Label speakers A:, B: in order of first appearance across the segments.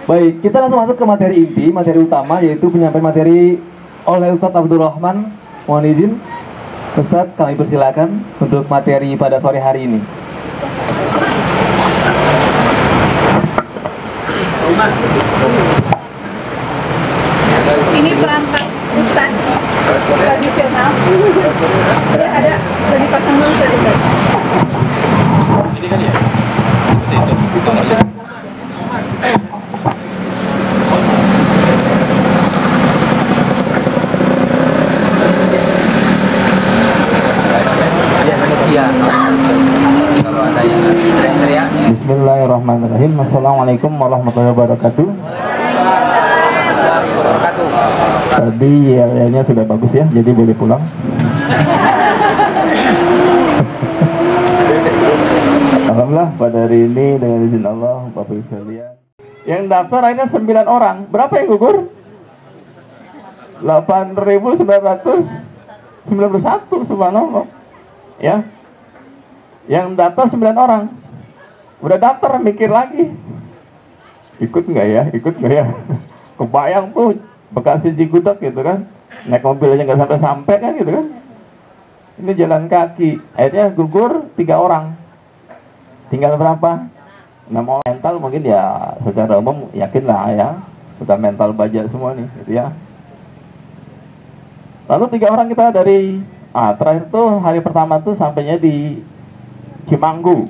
A: Baik, kita langsung masuk ke materi inti, materi utama, yaitu penyampaian materi oleh Ustadz Abdul Rahman. Mohon izin, Ustadz, kami persilakan untuk materi pada sore hari ini.
B: Ini perangkat Ustadz tradisional. Jadi ada dari pasang dulu tadi.
C: Ini kan ya? Itu.
D: Bismillahirrahmanirrahim. Assalamualaikum warahmatullahi wabarakatuh. Tadi yelnya sudah bagus ya, jadi boleh pulang. Alhamdulillah pada hari ini dengan izin Allah, Bapak Ibu sekalian. Yang daftar akhirnya 9 orang. Berapa yang gugur? 8.991, subhanallah. Ya. Yang daftar 9 orang. Udah daftar, mikir lagi. Ikut nggak ya? Ikut nggak ya? Kebayang tuh Bekasi Cigudeg gitu kan. Naik mobil aja nggak sampai-sampai kan gitu kan. Ini jalan kaki. Akhirnya gugur 3 orang. Tinggal berapa? 6 orang. Mental mungkin ya secara umum yakin lah ya. Sudah mental baja semua nih gitu ya. Lalu 3 orang kita dari terakhir tuh hari pertama tuh sampainya di Cimanggu,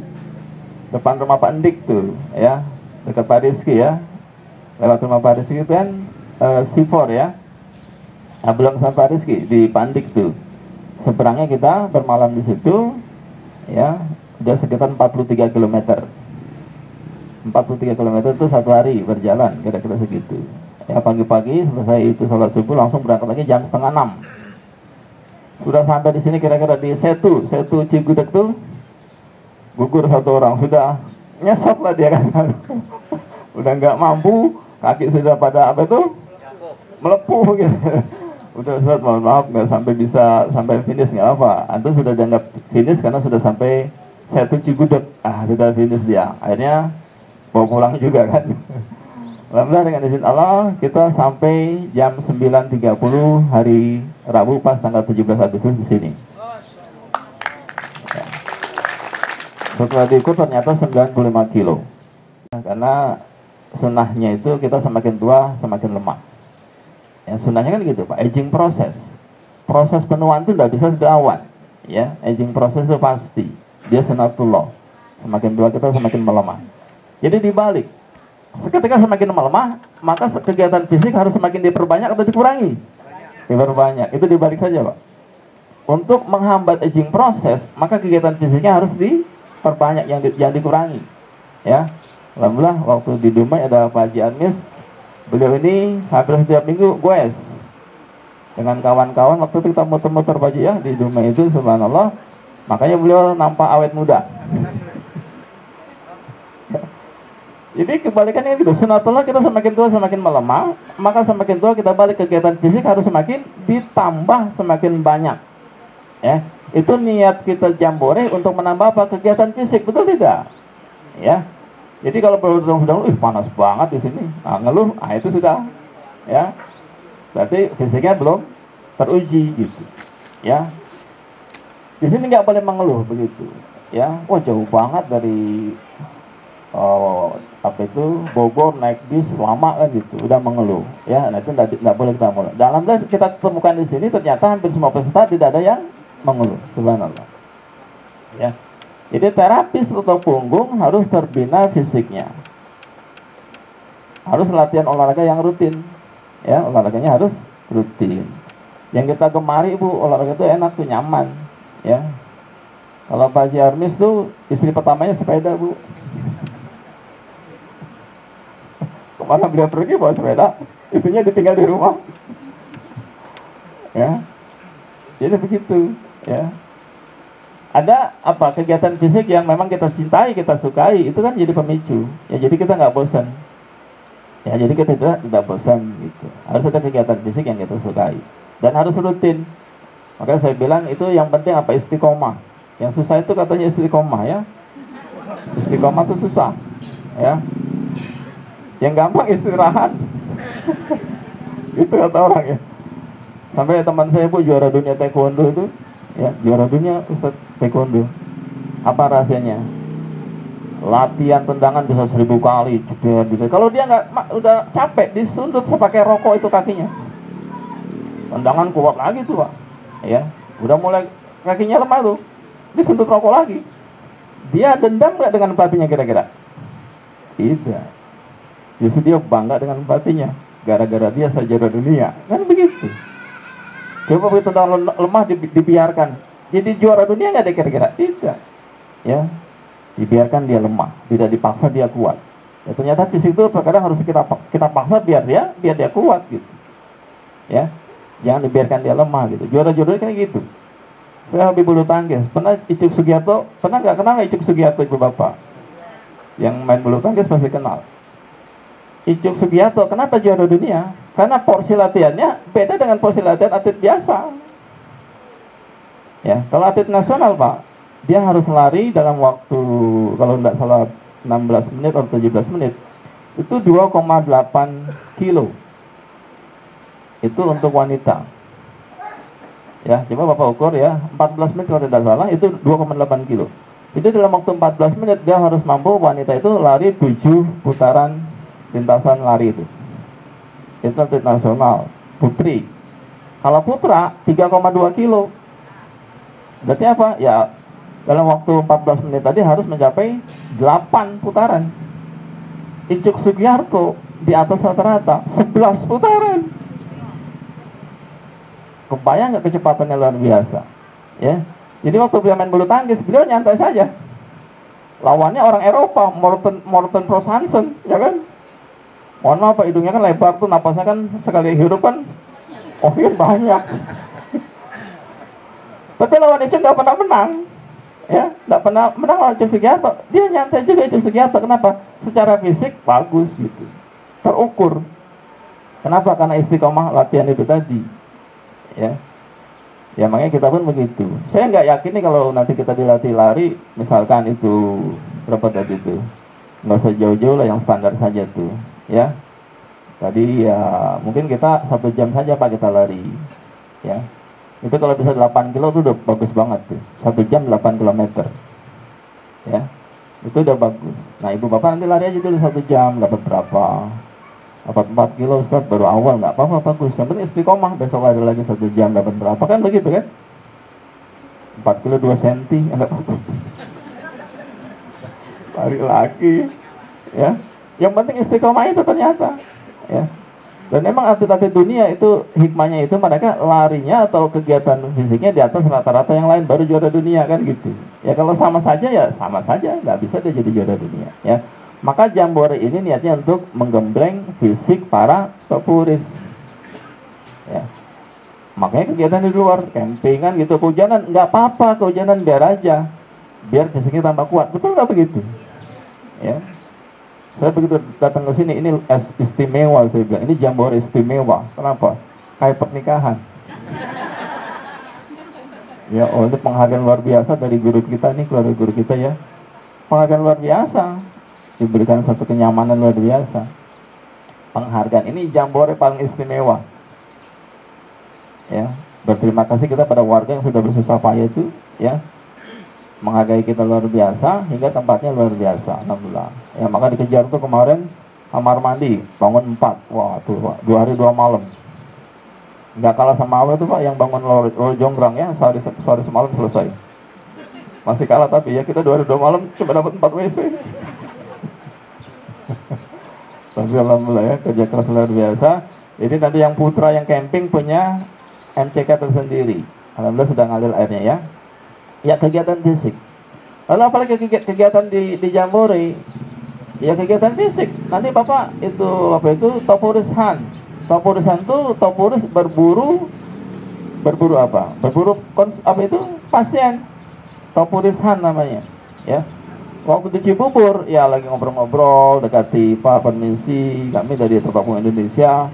D: depan rumah Pak Endik tuh ya, dekat Pak Rizky ya. Lewat rumah Pak Rizky itu kan C4 ya. Nah, belum sampai Pak Rizky di Pak Endik tuh. Seberangnya kita bermalam di situ ya, udah sekitar 43 km. 43 km itu 1 hari berjalan, kira-kira segitu. Ya, pagi-pagi selesai itu sholat subuh langsung berangkat lagi jam 5:30. Sudah sampai di sini kira-kira di Setu Cigudeg tuh gugur 1 orang, sudah nyesot lah dia kan. Udah nggak mampu, kaki sudah pada apa itu melepuh gitu. Udah Ustaz, mohon maaf nggak bisa sampai finish, nggak apa. Antum sudah dianggap finish karena sudah sampai Setu Cigudeg. Sudah finish dia. Akhirnya mau pulang juga kan. Alhamdulillah dengan izin Allah kita sampai jam 9.30 hari Rabu pas tanggal 17 Agustus di sini. Ya. Setelah diukur ternyata 95 kilo. Karena sunnahnya itu kita semakin tua semakin lemah. Ya, sunnahnya kan gitu Pak, aging proses. Proses penuaan itu tidak bisa dilawan. Ya, aging proses itu pasti. Dia sunnatullah. Semakin tua kita semakin melemah. Jadi dibalik. Ketika semakin melemah, maka kegiatan fisik harus semakin diperbanyak atau dikurangi? Diperbanyak. Itu dibalik saja Pak. Untuk menghambat aging proses, maka kegiatan fisiknya harus diperbanyak, yang dikurangi. Ya, alhamdulillah waktu di Dumai ada Pak Haji Anmis. Beliau ini hampir setiap minggu goes dengan kawan-kawan. Waktu itu kita muter-muter baju ya di Dumai itu, subhanallah. Makanya beliau nampak awet muda. Jadi kebalikannya gitu, sunatullah kita semakin tua semakin melemah, maka semakin tua kita balik kegiatan fisik harus semakin ditambah semakin banyak. Ya, itu niat kita jambore untuk menambah apa? Kegiatan fisik, betul tidak? Ya, jadi kalau sedang panas banget di sini, ngeluh, itu sudah, ya, berarti fisiknya belum teruji gitu. Ya, di sini nggak boleh mengeluh begitu. Ya, jauh banget dari Bogor naik bis lama kan gitu, udah mengeluh ya. Nah itu tidak boleh kita mengeluh. Dalam kita temukan di sini ternyata hampir semua peserta tidak ada yang mengeluh, subhanallah ya. Jadi terapis atau punggung harus terbina fisiknya, harus latihan olahraga yang rutin ya, olahraganya harus rutin. Yang kita gemari Bu, olahraga itu enak tuh, nyaman ya. Kalau Pak Haji Armis tuh istri pertamanya sepeda Bu. Kemana beliau pergi bawa sepeda, istrinya ditinggal di rumah. Ya, jadi begitu. Ya, ada apa kegiatan fisik yang memang kita cintai, kita sukai, itu kan jadi pemicu. Ya, jadi kita nggak bosan. Ya, jadi kita tidak bosan gitu. Harus ada kegiatan fisik yang kita sukai dan harus rutin. Makanya saya bilang itu yang penting apa? Istiqomah. Yang susah itu katanya istiqomah ya. Istiqomah itu susah. Ya. yang gampang istirahat. Itu kata orang ya. Sampai teman saya Bu juara dunia taekwondo itu, ya juara dunia Ustaz taekwondo. Apa rahasianya? Latihan tendangan bisa 1000 kali. Kalau dia nggak udah capek, disundut sepakai rokok itu kakinya. Tendangan kuat lagi tuh Pak. Ya, udah mulai kakinya lemah tuh, disundut rokok lagi. Dia dendam nggak dengan pelatihnya kira-kira? Tidak. Justru dia bangga dengan pelatihnya. Gara-gara dia saya juara dunia. Kan begitu. Coba begitu tendangan lemah dibiarkan. Jadi juara dunia nggak ada kira-kira? Tidak. Ya, dibiarkan dia lemah, tidak dipaksa dia kuat. Ya, ternyata fisik itu terkadang harus kita paksa biar dia kuat gitu. Ya, jangan dibiarkan dia lemah gitu. Juara-juara kayak gitu. Saya hobi bulu tangkis. Pernah Icuk Sugiarto, pernah nggak kenal Icuk Sugiarto Ibu Bapak? Yang main bulu tangkis pasti kenal. Icuk Sugiarto kenapa juara dunia? Karena porsi latihannya beda dengan porsi latihan atlet biasa. Ya, kalau atlet nasional Pak, dia harus lari dalam waktu, kalau tidak salah 16 menit atau 17 menit, itu 2,8 kilo. Itu untuk wanita. Ya, coba Bapak ukur ya, 14 menit kalau tidak salah, itu 2,8 kilo. Itu dalam waktu 14 menit dia harus mampu, wanita itu lari 7 putaran lintasan lari itu. Itu atlet nasional, putri. Kalau putra, 3,2 kilo. Berarti apa? Ya, dalam waktu 14 menit tadi harus mencapai 8 putaran. Icuk Sugiarto di atas rata-rata 11 putaran. Kebayang nggak kecepatannya luar biasa? Ya. Jadi waktu dia main bulu tangkis, beliau nyantai saja. Lawannya orang Eropa, Morten Pros Hansen, ya kan? Mohon maaf Pak, hidungnya kan lebar tuh, napasnya kan sekali hirup kan oksigen banyak. Tapi lawan Icuk nggak pernah menang. Ya, nggak pernah menang lawan Icuk Sugiarto. Dia nyantai juga Icuk Sugiarto. Kenapa? Secara fisik bagus gitu, terukur. Kenapa? Karena istiqomah latihan itu tadi. Ya, ya makanya kita pun begitu. Saya nggak yakin nih kalau nanti kita dilatih lari, misalkan itu berapa tadi itu, nggak usah jauh-jauh lah, yang standar saja tuh. Ya, tadi ya mungkin kita 1 jam saja Pak kita lari. Ya. Itu kalau bisa 8 kilo itu udah bagus banget tuh. 1 jam 8 kilometer. Ya. Itu udah bagus. Nah, Ibu Bapak nanti lari aja dulu 1 jam, dapat berapa? Dapat 4 kilo Ustaz, baru awal nggak apa-apa, bagus. Yang penting istiqomah, besok lari lagi 1 jam dapat berapa, kan begitu kan? 4 kilo 2 senti, enggak apa-apa. Lari lagi. Ya. Yang penting istiqomah itu ternyata. Ya. Dan memang atlet-atlet dunia itu hikmahnya itu mereka larinya atau kegiatan fisiknya di atas rata-rata yang lain, baru juara dunia kan gitu. Ya kalau sama saja ya sama saja, nggak bisa dia jadi juara dunia. Ya, maka Jambore ini niatnya untuk menggembleng fisik para topuris. Ya, makanya kegiatan di luar, campingan gitu, kehujanan nggak apa-apa, kehujanan biar aja, biar fisiknya tambah kuat. Betul nggak begitu? Ya. Saya begitu datang ke sini, ini istimewa saya bilang, ini Jambore istimewa. Kenapa? Kayak pernikahan. Ya, oh ini penghargaan luar biasa dari guru kita nih, keluarga guru kita ya. Penghargaan luar biasa. Diberikan satu kenyamanan luar biasa. Penghargaan ini Jambore paling istimewa. Ya, berterima kasih kita pada warga yang sudah bersusah payah itu, ya. Menghargai kita luar biasa, hingga tempatnya luar biasa, alhamdulillah. Ya, maka dikejar tuh kemarin kamar mandi, bangun 4, wah tuh Pak, 2 hari 2 malam. Nggak kalah sama awal tuh Pak, yang bangun loro jonggrang ya, sehari semalam selesai. Masih kalah tapi ya kita 2 hari 2 malam cuma dapat 4 WC. Tapi alhamdulillah ya, kerja keras luar biasa. Jadi nanti yang putra yang camping punya MCK tersendiri. Alhamdulillah sudah ngalir airnya ya. Ya, kegiatan fisik. Lalu apalagi kegiatan di Jambore? Ya kegiatan fisik. Nanti Bapak itu apa itu topuris han. Topuris han itu topuris berburu apa? Berburu apa itu? Pasien. Topuris han namanya. Ya. Waktu di Cibubur ya lagi ngobrol-ngobrol, dekati Pak permisi, kami dari Totok Indonesia.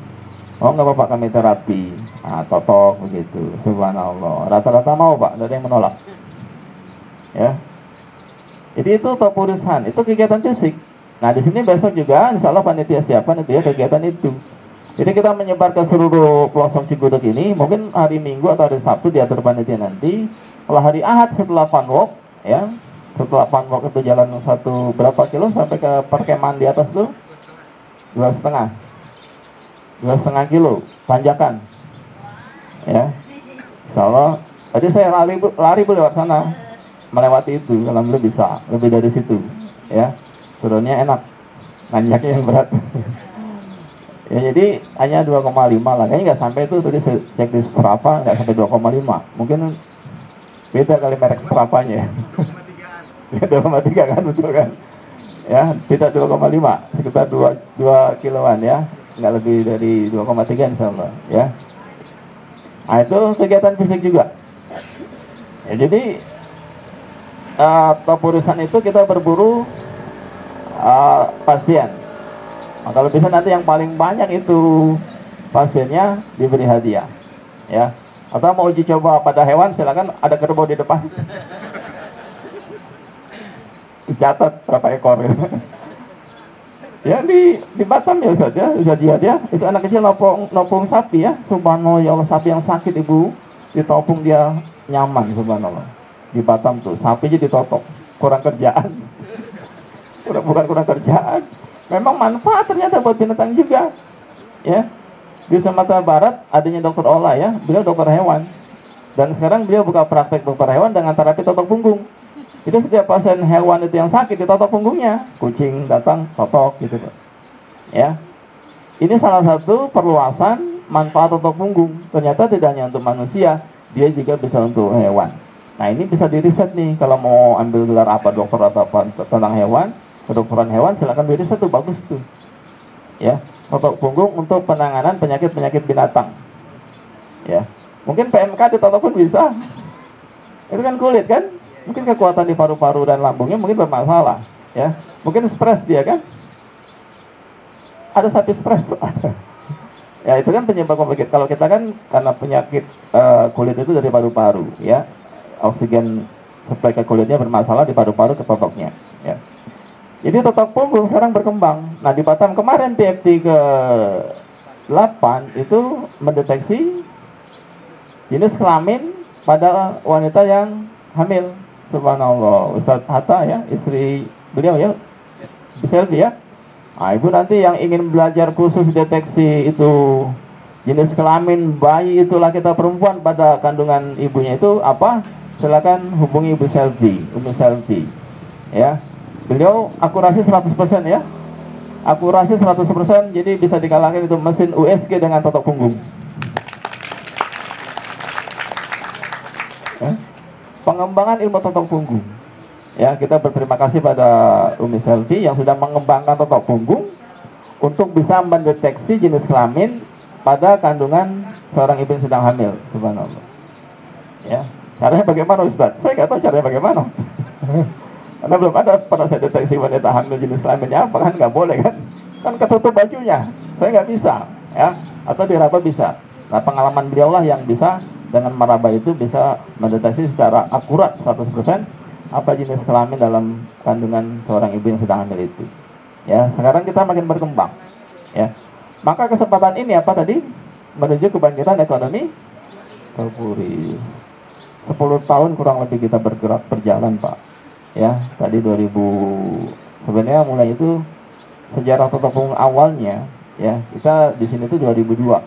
D: Oh nggak apa-apa, kami terapi. Ah, totok begitu. Subhanallah. Rata-rata mau Pak, nggak ada yang menolak. Ya, jadi itu topuris han, itu kegiatan fisik. Nah di sini besok juga insya Allah panitia siapkan itu ya kegiatan itu. Jadi kita menyebar ke seluruh pelosok Cigudeg ini, mungkin hari Minggu atau hari Sabtu diatur panitia nanti. Kalau hari Ahad setelah fun walk, ya, setelah fun walk itu jalan satu berapa kilo sampai ke perkemahan di atas tuh 2,5 kilo tanjakan, ya. Insya Allah. Tadi saya lari lewat sana, melewati itu, alhamdulillah bisa lebih dari situ, ya. Turunnya enak, nanjaknya yang berat. Ya jadi hanya 2,5 lah, kayaknya nggak sampai itu, tadi saya cek di Strava nggak sampai 2,5, mungkin beda kali merek Stravanya. Ya 2,3 kan, betul kan? Ya beda 2,5, sekitar 2 kiloan ya, nggak lebih dari 2,3 insya Allah ya. Nah itu kegiatan fisik juga. Ya, jadi top urusan itu kita berburu pasien. Nah, kalau bisa nanti yang paling banyak itu pasiennya diberi hadiah, ya. Atau mau uji coba pada hewan, silakan, ada kerbau di depan. Dicatat berapa ekor. Ya di Batam ya Ustaz ya, Ustaz Jihad ya, itu anak kecil nopong sapi ya, subhanallah ya Allah, sapi yang sakit ibu ditopong dia nyaman, subhanallah. Di Batam tuh sapinya ditotok, kurang kerjaan. Bukan kurang kerjaan, memang manfaat ternyata buat binatang juga, ya. Di Sumatera Barat adanya Dokter Ola ya, beliau dokter hewan, dan sekarang beliau buka praktek dokter hewan dengan terapi totok punggung. Jadi setiap pasien hewan itu yang sakit ditotok punggungnya, kucing datang totok gitu, ya. Ini salah satu perluasan manfaat totok punggung. Ternyata tidak hanya untuk manusia, dia juga bisa untuk hewan. Nah ini bisa diriset nih, kalau mau ambil gelar apa dokter atau apa tentang hewan, kedokteran hewan, silakan diriset tuh, bagus tuh, ya. Totok punggung untuk penanganan penyakit binatang, ya. Mungkin PMK ditotok pun bisa, itu kan kulit kan, mungkin kekuatan di paru-paru dan lambungnya mungkin bermasalah, ya. Mungkin stres dia kan, ada sapi stres. Ya itu kan penyebab penyakit. Kalau kita kan karena penyakit kulit itu dari paru-paru, ya, oksigen supply ke kulitnya bermasalah di paru-paru ke totoknya, ya. Jadi totok punggung sekarang berkembang. Nah di Batam kemarin TFT ke-8 itu mendeteksi jenis kelamin pada wanita yang hamil. Subhanallah, Ustadz Hatta ya, istri beliau ya, Selvi ya. Nah ibu nanti yang ingin belajar khusus deteksi itu jenis kelamin bayi itu laki atau perempuan pada kandungan ibunya itu apa? Silakan hubungi Ibu Selvi, Umi Selvi, ya. Beliau akurasi 100% ya. Akurasi 100%, jadi bisa dikalahkan itu mesin USG dengan totok punggung. Ya. Pengembangan ilmu totok punggung. Ya, kita berterima kasih pada Umi Selvi yang sudah mengembangkan totok punggung untuk bisa mendeteksi jenis kelamin pada kandungan seorang ibu yang sedang hamil. Subhanallah. Ya. Caranya bagaimana Ustaz? Saya nggak tahu caranya bagaimana. Karena belum ada pernah saya deteksi wanita hamil jenis kelaminnya apa, kan nggak boleh kan ketutup bajunya, saya nggak bisa ya, atau diraba bisa. Nah pengalaman beliau lah yang bisa dengan meraba itu bisa mendeteksi secara akurat 100% apa jenis kelamin dalam kandungan seorang ibu yang sedang hamil itu. Ya sekarang kita makin berkembang, ya. Maka kesempatan ini apa tadi menuju kebangkitan ekonomi Kapuri. 10 tahun kurang lebih kita berjalan Pak. Ya, tadi 2000 sebenarnya mulai itu sejarah totok punggung awalnya ya, kita di sini tuh 2002.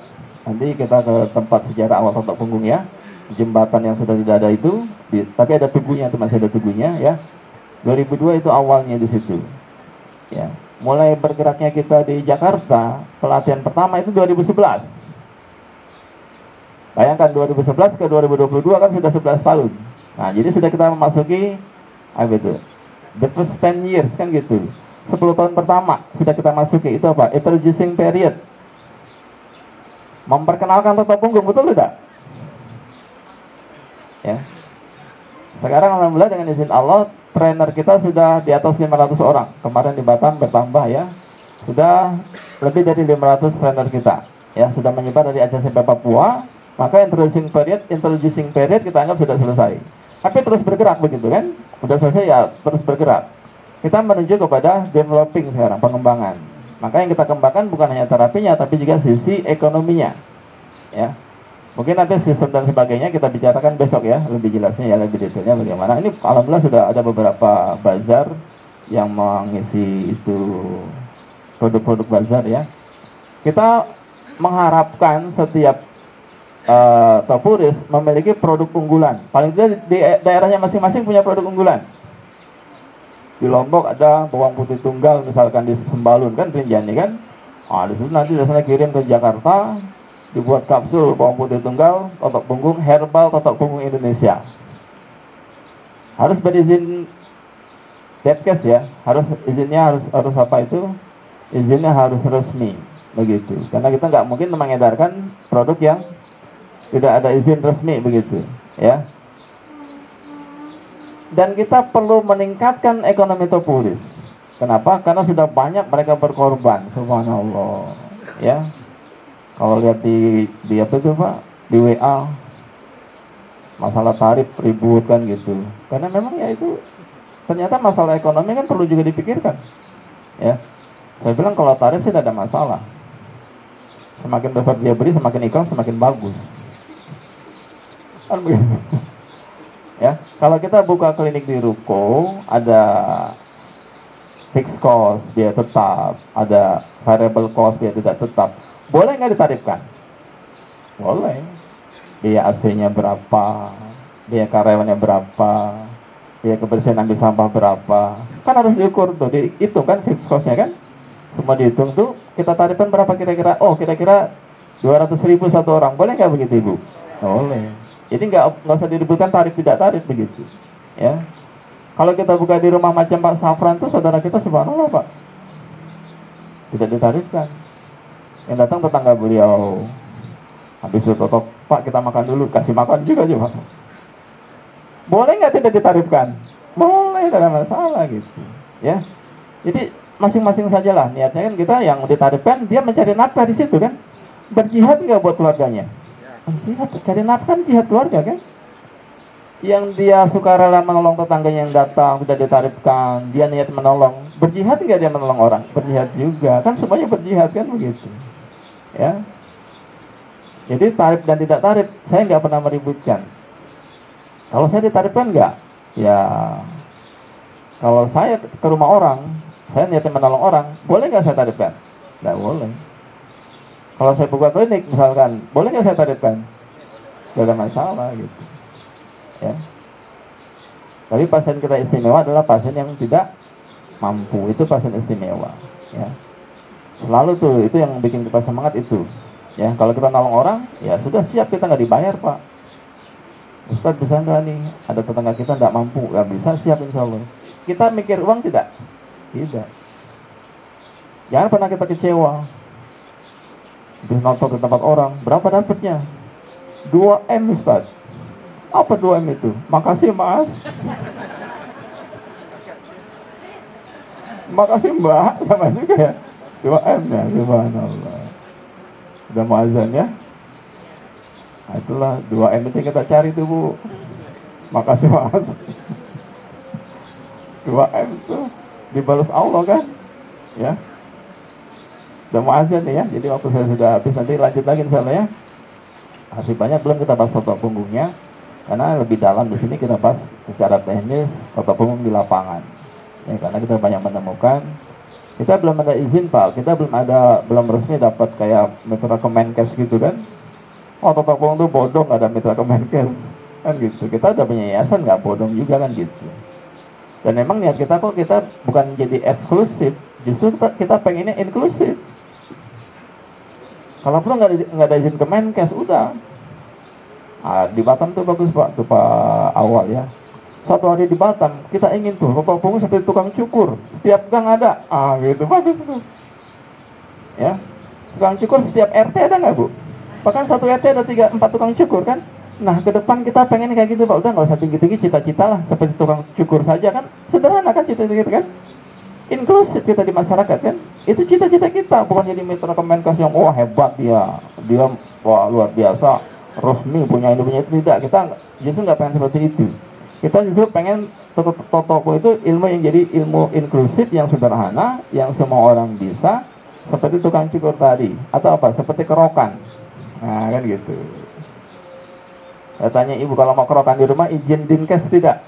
D: Nanti kita ke tempat sejarah awal totok punggung ya. Jembatan yang sudah tidak ada itu, tapi ada tugunya, itu masih ada tugunya ya. 2002 itu awalnya di situ. Ya, mulai bergeraknya kita di Jakarta, pelatihan pertama itu 2011. Bayangkan 2011 ke 2022 kan sudah 11 tahun. Nah, jadi sudah kita memasuki apa itu? The first 10 years kan gitu. 10 tahun pertama sudah kita masuki, itu apa? Introducing period. Memperkenalkan totok punggung, betul tidak? Ya. Sekarang alhamdulillah dengan izin Allah, trainer kita sudah di atas 500 orang. Kemarin di Batam bertambah ya. Sudah lebih dari 500 trainer kita. Ya, sudah menyebar dari Aceh sampai Papua. Maka introducing period kita anggap sudah selesai. Tapi terus bergerak begitu kan? Udah selesai ya terus bergerak. Kita menuju kepada developing sekarang, pengembangan. Maka yang kita kembangkan bukan hanya terapinya, tapi juga sisi ekonominya. Ya, mungkin nanti sistem dan sebagainya kita bicarakan besok ya, lebih jelasnya ya, lebih detailnya bagaimana. Ini alhamdulillah sudah ada beberapa bazar yang mengisi itu produk-produk bazar ya. Kita mengharapkan setiap Topuris memiliki produk unggulan. Paling tidak di daerahnya masing-masing punya produk unggulan. Di Lombok ada bawang putih tunggal, misalkan di Sembalun kan, Rinjani kan. Di situ nanti biasanya kirim ke Jakarta, dibuat kapsul bawang putih tunggal, totok punggung herbal, totok punggung Indonesia. Harus berizin Deadcast ya, izinnya harus apa itu? Izinnya harus resmi begitu. Karena kita nggak mungkin mengedarkan produk yang tidak ada izin resmi begitu, ya. Dan kita perlu meningkatkan ekonomi Topuris. Kenapa? Karena sudah banyak mereka berkorban, subhanallah, ya. Kalau lihat di apa itu Pak, di WA, masalah tarif ribut kan gitu. Karena memang ya itu ternyata masalah ekonomi kan perlu juga dipikirkan, ya. Saya bilang kalau tarif sih tidak ada masalah. Semakin besar dia beri, semakin iklan, semakin bagus. Kan begitu. Ya, kalau kita buka klinik di ruko, ada fixed cost dia tetap, ada variable cost dia tidak tetap. Boleh nggak ditarifkan? Boleh. Biaya AC-nya berapa? Biaya karyawannya berapa? Biaya kebersihan ambil sampah berapa? Kan harus diukur tuh, dihitung kan fixed cost-nya kan? Semua dihitung tuh, kita tarifkan berapa kira-kira? Oh, kira-kira 200.000 satu orang. Boleh nggak begitu Ibu? Boleh. Jadi nggak usah diributkan tarif tidak tarif begitu, ya. Kalau kita buka di rumah macam Pak Safran tuh saudara kita subhanallah Pak, tidak ditarifkan. Yang datang tetangga beliau, habis itu totok Pak kita makan dulu, kasih makan juga Pak. Boleh nggak tidak ditarifkan? Boleh, tidak ada masalah gitu, ya. Jadi masing-masing sajalah niatnya kan kita yang ditarifkan dia mencari nafkah di situ kan, berjihad nggak buat keluarganya. Jihad, cari nafkah jihad keluarga kan. Yang dia sukarela menolong tetangganya yang datang tidak ditarifkan, dia niat menolong, berjihad nggak dia menolong orang? Berjihad juga kan, semuanya berjihad kan begitu, ya. Jadi tarif dan tidak tarif saya nggak pernah meributkan. Kalau saya ditarifkan nggak, ya kalau saya ke rumah orang, saya niatnya menolong orang, boleh nggak saya tarifkan? Nggak boleh. Kalau saya buka klinik misalkan, boleh nggak saya tarifkan? Tidak ada masalah gitu, ya. Tapi pasien kita istimewa adalah pasien yang tidak mampu, itu pasien istimewa, ya. Selalu tuh itu yang bikin kita semangat itu, ya. Kalau kita nolong orang, ya sudah siap, kita nggak dibayar Pak. Ustaz bisa nggak nih? Ada tetangga kita nggak mampu, nggak bisa, siap insya Allah. Kita mikir uang tidak? Tidak. Jangan pernah kita kecewa. Terus nonton ke tempat orang, berapa dapatnya? 2M Ustaz. Apa 2M itu? Makasih Mas. Makasih Mbak, sama juga ya. 2M ya, subhanallah. Udah mau azan ya? Nah, itulah 2M itu kita cari tuh Bu. Makasih Mas. 2M tuh dibalas Allah kan? Ya. Udah mau azan nih ya, jadi waktu saya sudah habis, nanti lanjut lagi insyaallah ya. Masih banyak belum kita bahas totok punggungnya, karena lebih dalam di sini kita bahas secara teknis totok punggung di lapangan. Ya, karena kita banyak menemukan, kita belum ada izin Pak, kita belum resmi dapat kayak mitra Kemenkes gitu kan. Oh totok punggung tuh bodong, nggak ada mitra Kemenkes kan gitu. Kita udah punya yayasan nggak bodong juga kan gitu. Dan memang niat kita kok kita bukan jadi eksklusif, justru kita pengennya inklusif. Kalau perlu nggak ada izin Kemenkes, udah. Di Batam tuh bagus Pak, tuh Pak awal ya. Satu hari di Batam, kita ingin tuh totok punggung seperti tukang cukur, setiap gang ada. Gitu bagus tuh. Ya, tukang cukur setiap RT ada nggak Bu? Bahkan satu RT ada 3-4 tukang cukur kan? Nah ke depan kita pengen kayak gitu Pak, udah nggak usah tinggi-tinggi, cita-cita lah seperti tukang cukur saja kan? Sederhana kan cita-cita kan? Inklusif kita di masyarakat kan, itu cita-cita kita, bukan jadi mitra Kemenkes yang wah hebat dia wah luar biasa resmi punya ini punya itu. Tidak, kita justru nggak pengen seperti itu. Kita justru pengen Totopo itu ilmu yang jadi ilmu inklusif yang sederhana, yang semua orang bisa, seperti tukang cukur tadi, atau apa? Seperti kerokan. Nah, kan gitu. Saya tanya ibu, kalau mau kerokan di rumah izin dinkes tidak?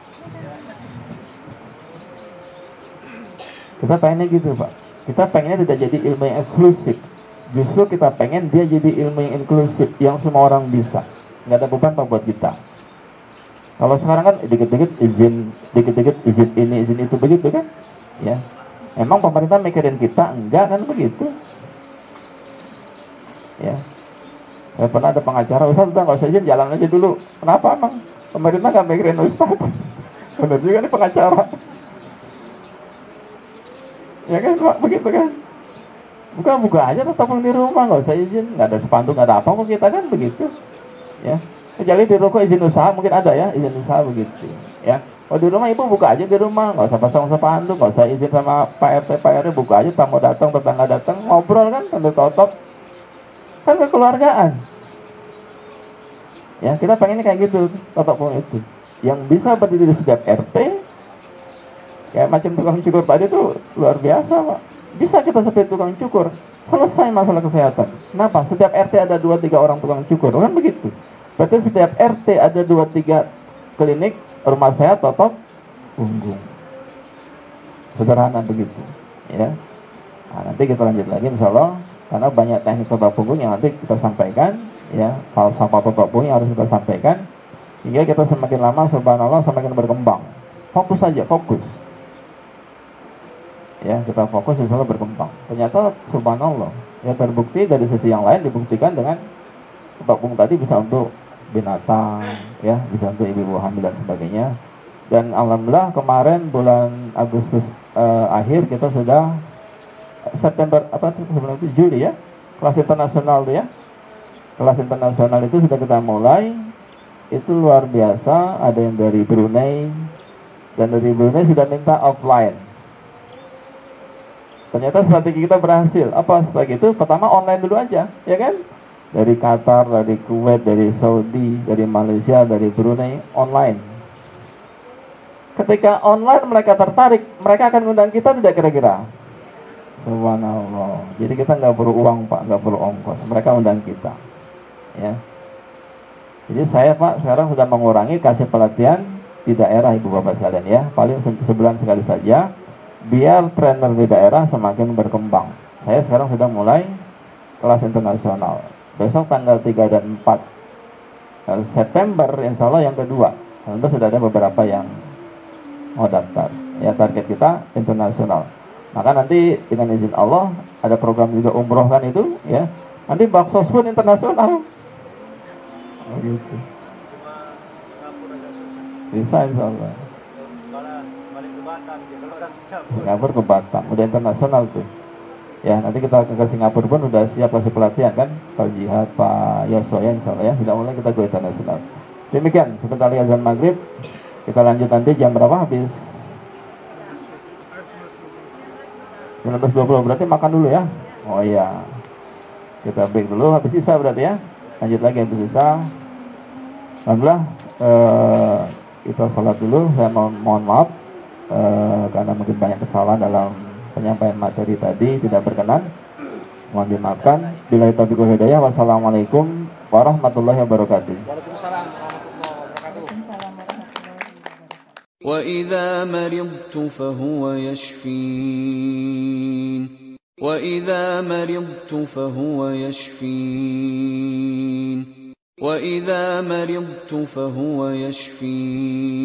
D: Kita pengennya gitu, Pak. Kita pengennya tidak jadi ilmu yang eksklusif. Justru kita pengen dia jadi ilmu yang inklusif, yang semua orang bisa. Nggak ada beban Pak buat kita. Kalau sekarang kan dikit-dikit izin ini, izin itu, begitu kan? Ya. Emang pemerintah mikirin kita? Enggak kan begitu. Ya. Saya pernah ada pengacara, Ustaz udah nggak usah izin, jalan aja dulu. Kenapa emang? Pemerintah nggak mikirin Ustaz. Benar juga nih pengacara. Ya kan Pak, begitu kan? Buka aja tetap di rumah, nggak usah izin, nggak ada spanduk, nggak ada apa kok kita kan begitu. Ya. Kecuali di ruko izin usaha mungkin ada ya, izin usaha begitu. Ya. Oh di rumah ibu buka aja di rumah, nggak usah pasang spanduk, nggak usah izin sama Pak RT, Pak RW, buka aja, tamu datang, tetangga datang, ngobrol kan, sambil totok, kan kekeluargaan. Ya kita pengennya kayak gitu, totok pun itu, yang bisa berdiri di setiap RT, kayak macam tukang cukur tadi tuh luar biasa Pak. Bisa kita seperti tukang cukur, selesai masalah kesehatan. Kenapa? Setiap RT ada 2-3 orang tukang cukur, kan begitu. Berarti setiap RT ada 2-3 klinik rumah sehat totok punggung. Sederhana begitu, ya. Nah, nanti kita lanjut lagi insya Allah, karena banyak teknik totok punggung yang nanti kita sampaikan, ya, falsafah totok punggung yang harus kita sampaikan, hingga kita semakin lama subhanallah semakin berkembang. Fokus saja, fokus. Ya, kita fokus insya Allah berkembang. Ternyata subhanallah, ya terbukti dari sisi yang lain, dibuktikan dengan totok punggung tadi bisa untuk binatang, ya, bisa untuk ibu-ibu hamil dan sebagainya. Dan alhamdulillah kemarin bulan Agustus akhir kita sudah September sebelum itu Juli ya, kelas internasional ya, kelas internasional itu sudah kita mulai. Itu luar biasa. Ada yang dari Brunei, dan dari Brunei sudah minta offline. Ternyata strategi kita berhasil. Apa strategi itu? Pertama online dulu aja, ya kan? Dari Qatar, dari Kuwait, dari Saudi, dari Malaysia, dari Brunei, online. Ketika online mereka tertarik, mereka akan mengundang kita tidak kira-kira? Subhanallah. Jadi kita nggak perlu uang Pak, nggak perlu ongkos. Mereka undang kita. Ya. Jadi saya Pak sekarang sudah mengurangi kasih pelatihan di daerah Ibu Bapak sekalian ya. Paling sebulan sekali saja. Biar trainer di daerah semakin berkembang. Saya sekarang sudah mulai kelas internasional. Besok tanggal 3 dan 4 September insya Allah yang kedua. Tentu sudah ada beberapa yang mau daftar. Ya target kita internasional. Maka nanti dengan izin Allah ada program juga umroh kan itu ya. Nanti baksos pun internasional. Oh, gitu. Bisa insya Allah. Singapura ke Batam, udah internasional tuh. Ya nanti kita ke Singapura pun udah siap kasih pelatihan kan, Pak Jihad, Pak Yoso ya insya Allah ya. Tidak mulai kita go internasional. Demikian sebentar lagi azan maghrib. Kita lanjut nanti jam berapa habis? 19.20 berarti makan dulu ya. Oh iya. Kita break dulu habis sisa berarti ya. Lanjut lagi habis sisa. Alhamdulillah kita sholat dulu. Saya mohon maaf karena mungkin banyak kesalahan dalam penyampaian materi tadi tidak berkenan. Mohon dimaafkan. Billahi taufiq wal hidayah. Wassalamualaikum warahmatullahi wabarakatuh.
E: Waalaikumsalam warahmatullahi wabarakatuh.
F: وإذا مرضت فهو يشفين وإذا مرضت فهو يشفين وإذا مرضت فهو يشفين